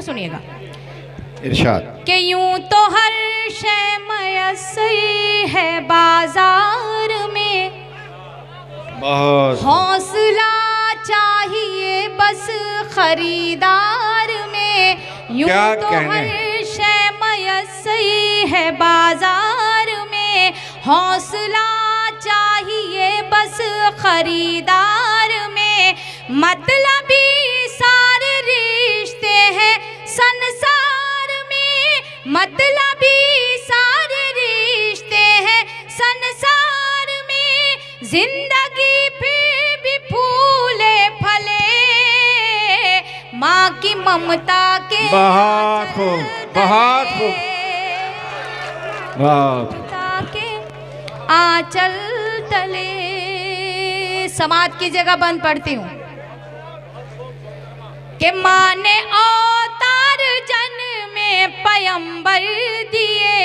को सुनिएगा। इरशाद कि यूं तो हर शय मयस्सर है बाजार में, बहुत हौसला चाहिए बस खरीदार में। यूं क्या तो कहने? हर शय मयस्सर है बाजार में, हौसला चाहिए बस खरीदार में। मतलबी सारे रिश्ते हैं संसार में, मतलबी सारे रिश्ते हैं संसार में। जिंदगी फिर भी फूले फले माँ की ममता के बहुत खूब, बहुत खूब, बहुत ममता के आंचल तले। समाज की जगह बंद पढ़ती हूँ कि माँ ने अवतार जन्म में पैगंबर दिए,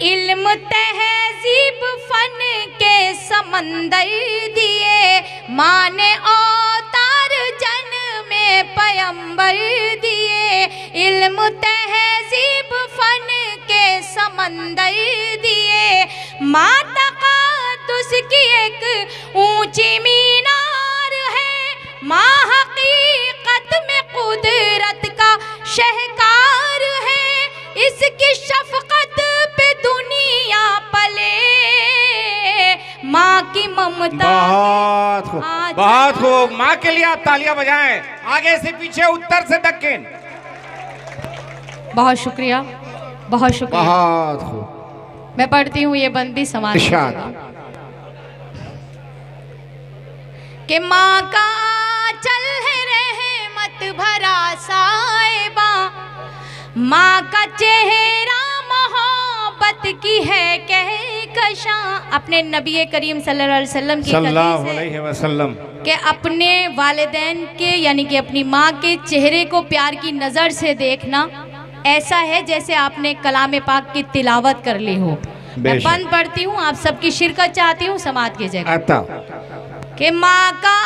इल्म तहजीब फन के समंदर दिए। माँ ने अवतार जन्म में पैगंबर दिए, इल्म तहजीब फन के समंदर दिए। माँ तक़द्दुस की एक ऊंची मीनार है, माँ हकीकत में कुदरत का शहकार है। इसकी शफकत पे दुनिया पले माँ की ममता। बहुत खूब, बहुत खूब। माँ के लिए आप तालियां बजाएं, आगे से पीछे, उत्तर से दक्षिण। बहुत शुक्रिया, बहुत शुक्रिया। बहुत खूब। मैं पढ़ती हूँ ये बंदी समाज इरशाद कि माँ का चल है रहमत भरा साहिबा, माँ का चेहरा मोहब्बत की है कहकशां। अपने नबी करीम सल्लल्लाहु अलैहि वसल्लम की सल्लल्लाहु हदीस है अलैहि वसल्लम कि अपने वालिदैन के यानी कि अपनी माँ के चेहरे को प्यार की नज़र से देखना ऐसा है जैसे आपने कलाम पाक की तिलावत कर ली हो। मैं बंद पढ़ती हूँ, आप सबकी शिरकत चाहती हूँ समाज की जगह। आता कि माँ का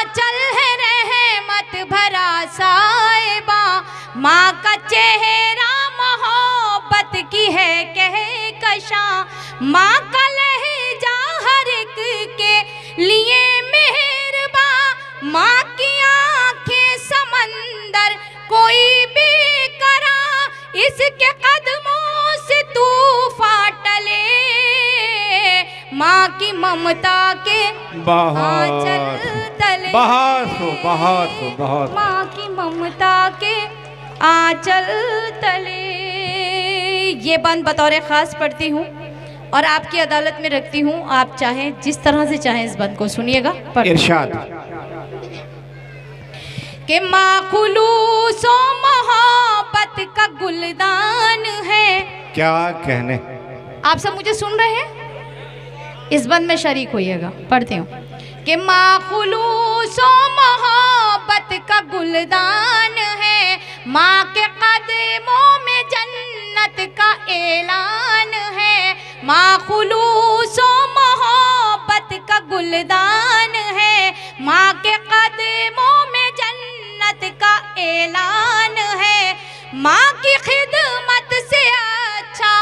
चल है रहमत भरा साहिबा, माँ का चेहरा मोहब्बत की है कहकशां। माँ का लहजा हर एक के लिए मेहरबा, माँ की आंखें समंदर कोई भी करा, इसके कदमों से तूफान टले माँ की ममता के आंचल तले। बहुत खूब, बहुत खूब, बहुत। माँ की ममता के आंचल तले। ये बंद बतौर खास पढ़ती हूँ और आपकी अदालत में रखती हूँ। आप चाहें जिस तरह से चाहें इस बंद को सुनिएगा। इरशाद कि माँ खुलूस और मोहब्बत का गुलदान है। क्या कहने? आप सब मुझे सुन रहे हैं? इस बंद में शरीक होइएगा। पढ़ती हूँ कि माँ खुलूस और मोहब्बत का गुलदान है, माँ के कदमों में जन्नत का ऐलान है। माँ खुलूस और मोहब्बत का गुलदान है, माँ के कदमों में जन्नत का ऐलान है। माँ की खिदमत से अच्छा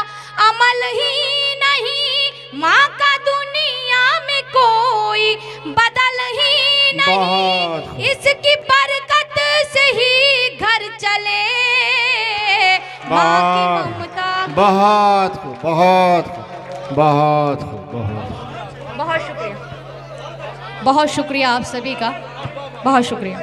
अमल ही नहीं, माँ का दुनिया में कोई बदल ही नहीं। इसकी बरकत से ही घर चले माँ की ममता। बहुत खूब, बहुत खूब, बहुत खूब, बहुत। बहुत शुक्रिया, बहुत शुक्रिया आप सभी का, बहुत शुक्रिया।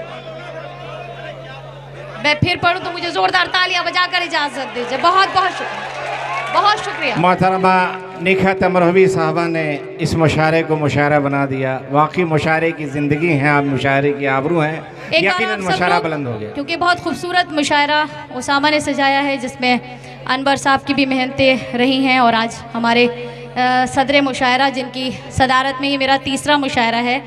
मैं फिर पढ़ूं तो मुझे जोरदार तालियां बजाकर इजाजत दीजिए। बहुत बहुत शुक्रिया, बहुत शुक्रिया। मोहतरमा निखत अमरहवी साहबा ने इस मुशायरे को मुशायरा बना दिया। वाकई मुशायरे की ज़िंदगी है, आप मुशायरे की आबरू हैं। यकीनन मुशायरा बुलंद हो गया, क्योंकि बहुत खूबसूरत मुशायरा उसामा ने सजाया है, जिसमें अनवर साहब की भी मेहनतें रही हैं। और आज हमारे सदर मुशायरा, जिनकी सदारत में ही मेरा तीसरा मुशायरा है,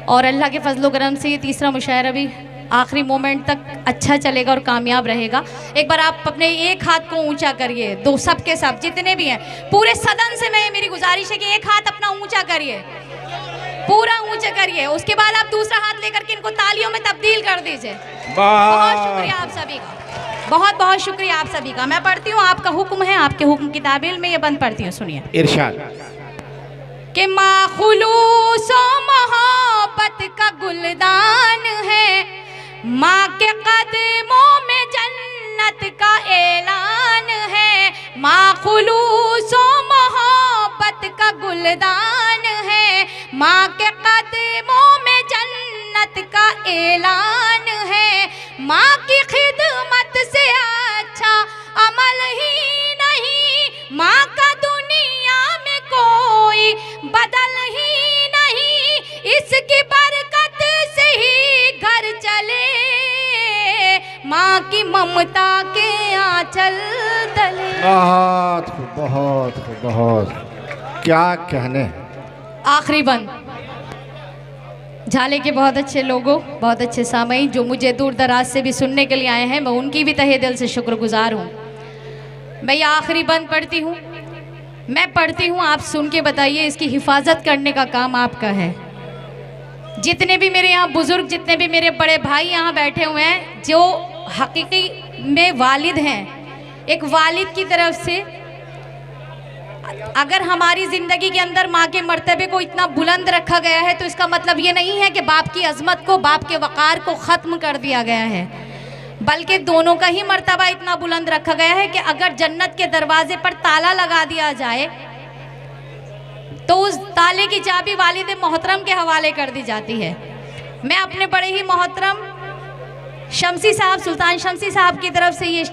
और अल्लाह के फजल करम से ये तीसरा मुशायरा भी आखिरी मोमेंट तक अच्छा चलेगा और कामयाब रहेगा। एक बार आप अपने एक हाथ को ऊंचा करिए, दो सबके सब जितने भी हैं, पूरे सदन से मैं मेरी गुजारिश है कि एक हाथ अपना ऊंचा करिए। पूरा ऊंचे करिए। उसके बाद आप दूसरा हाथ लेकर के इनको तालियों में तब्दील कर दीजिए। बहुत शुक्रिया आप सभी का, बहुत बहुत शुक्रिया आप सभी का। मैं पढ़ती हूँ, आपका हुक्म है, आपके हुक्म की ताबील में ये बंद पढ़ती हूँ, सुनिए। इरशाद कि माँ खुलूस मोहब्बत का गुलदान है, माँ के कदमों में जन्नत का ऐलान है। माँ खुलूस मोहब्बत का गुलदान है, माँ के कदमों में जन्नत का ऐलान है। माँ की खिदमत से अच्छा अमल ही नहीं, माँ का दुनिया में कोई बदल ही नहीं, इसकी बरकत से ही घर चले, माँ की ममता के आंचल तले। बहुत बहुत बहुत, क्या कहने। आखिरी बंद। झाले के बहुत अच्छे लोगों, बहुत अच्छे सामईन जो मुझे दूर दराज से भी सुनने के लिए आए हैं, मैं उनकी भी तहे दिल से शुक्रगुजार हूँ। मैं ये आखिरी बंद पढ़ती हूँ, मैं पढ़ती हूँ, आप सुन के बताइए। इसकी हिफाजत करने का काम आपका है। जितने भी मेरे यहाँ बुजुर्ग, जितने भी मेरे बड़े भाई यहाँ बैठे हुए हैं, जो हकीकी में वालिद हैं, एक वालिद की तरफ से अगर हमारी ज़िंदगी के अंदर माँ के मर्तबे को इतना बुलंद रखा गया है, तो इसका मतलब ये नहीं है कि बाप की अजमत को, बाप के वक़ार को ख़त्म कर दिया गया है, बल्कि दोनों का ही मर्तबा इतना बुलंद रखा गया है कि अगर जन्नत के दरवाजे पर ताला लगा दिया जाए तो उस ताले की चाबी वालिद मोहतरम के हवाले कर दी जाती है। मैं अपने बड़े ही मोहतरम शमसी साहब, सुल्तान शमसी साहब की तरफ से ये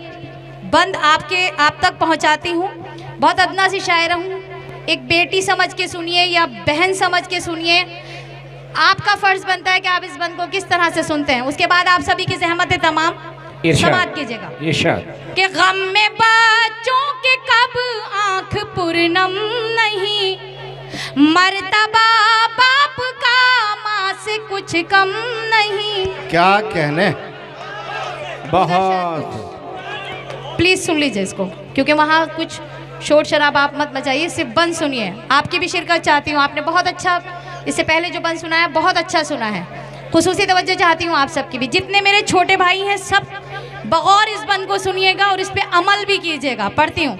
बंद आप तक पहुंचाती हूँ। बहुत अदना सी शायरा हूँ, एक बेटी समझ के सुनिए या बहन समझ के सुनिए। आपका फ़र्ज़ बनता है कि आप इस बंद को किस तरह से सुनते हैं। उसके बाद आप सभी की ज़हमत तमाम समाप्त कीजिएगा। कि गम में बच्चों के कब आँख पुरनम नहीं, मर्तबा बाप का माँ से कुछ कम नहीं। क्या कहने। बहुत। प्लीज़ सुन लीजिए इसको, क्योंकि वहाँ कुछ शोर शराब आप मत मचाइए, सिर्फ बंद सुनिए। आपकी भी शिरकत चाहती हूँ। आपने बहुत अच्छा, इससे पहले जो बंद सुना है बहुत अच्छा सुना है। खुसूसी तवज्जो चाहती हूँ आप सबकी भी। जितने मेरे छोटे भाई हैं सब बगौर इस बंद को सुनिएगा और इस पे अमल भी कीजिएगा। पढ़ती हूँ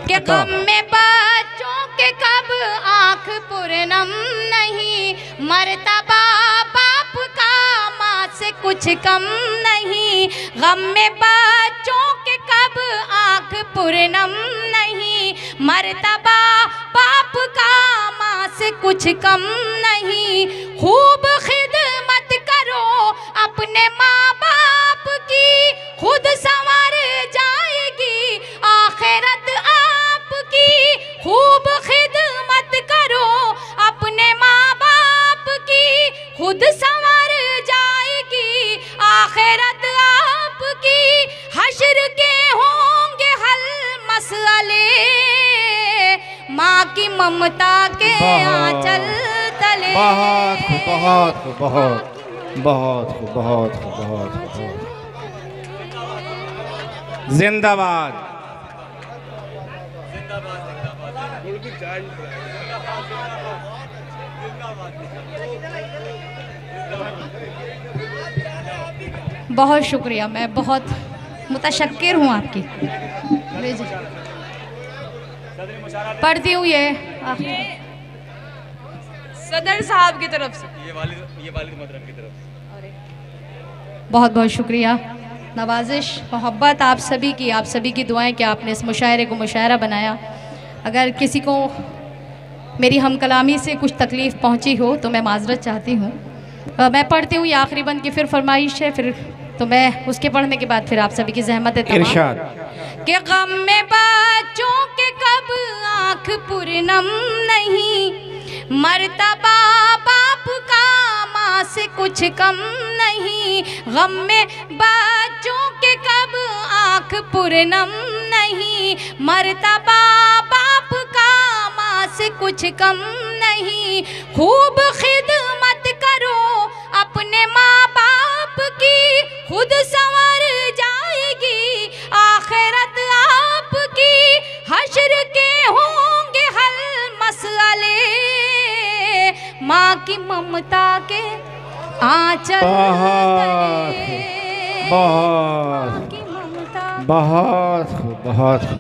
कि गम में बच्चों के कब आँख पुरनम नहीं, मर्तबा बाप का माँ से कुछ कम नहीं। गम में बच्चों के कब आँख पुरनम नहीं, मर्तबा बाप का माँ से कुछ कम नहीं। खूब खिदमत करो अपने माँ बाप की, खुद संवर जाएगी आखिरत आपकी। खूब खिदमत करो अपने माँ बाप की, खुद संवर जाएगी आखिरत आपकी। हश्र के होंगे हल मसले, माँ की ममता के आंचल तले। बहुत बहुत बहुत बहुत बहुत बहुत। जिंदाबाद। बहुत शुक्रिया, मैं बहुत मुतशक्किर हूँ आपकी। पढ़ती हूँ ये सदर साहब की तरफ से, ये वालिद मोहतरम की तरफ से बहुत बहुत शुक्रिया। नवाजिश मोहब्बत आप सभी की, आप सभी की दुआएं कि आपने इस मुशायरे को मुशायरा बनाया। अगर किसी को मेरी हम कलामी से कुछ तकलीफ़ पहुंची हो तो मैं माजरत चाहती हूँ। मैं पढ़ती हूँ ये आखिरी बंद की, फिर फरमाइश है, फिर तो मैं उसके पढ़ने के बाद फिर आप सभी की जहमत है इरशाद। कि गम में बच्चों के कब आँख पुरनम नहीं, मर्तबा बाप का माँ से कुछ कम नहीं। गम में बच्चों के कब आँख पुरनम नहीं, मर्तबा बाप का माँ से कुछ कम नहीं। खूब खिदमत करो अपने माँ बाप की, खुद संवर जाएगी आखिरत आपकी। हश्र के होंगे हल मसले, माँ की आंचल बहुत तले बहुत माँ की ममता बहुत खूब, बहुत खूब।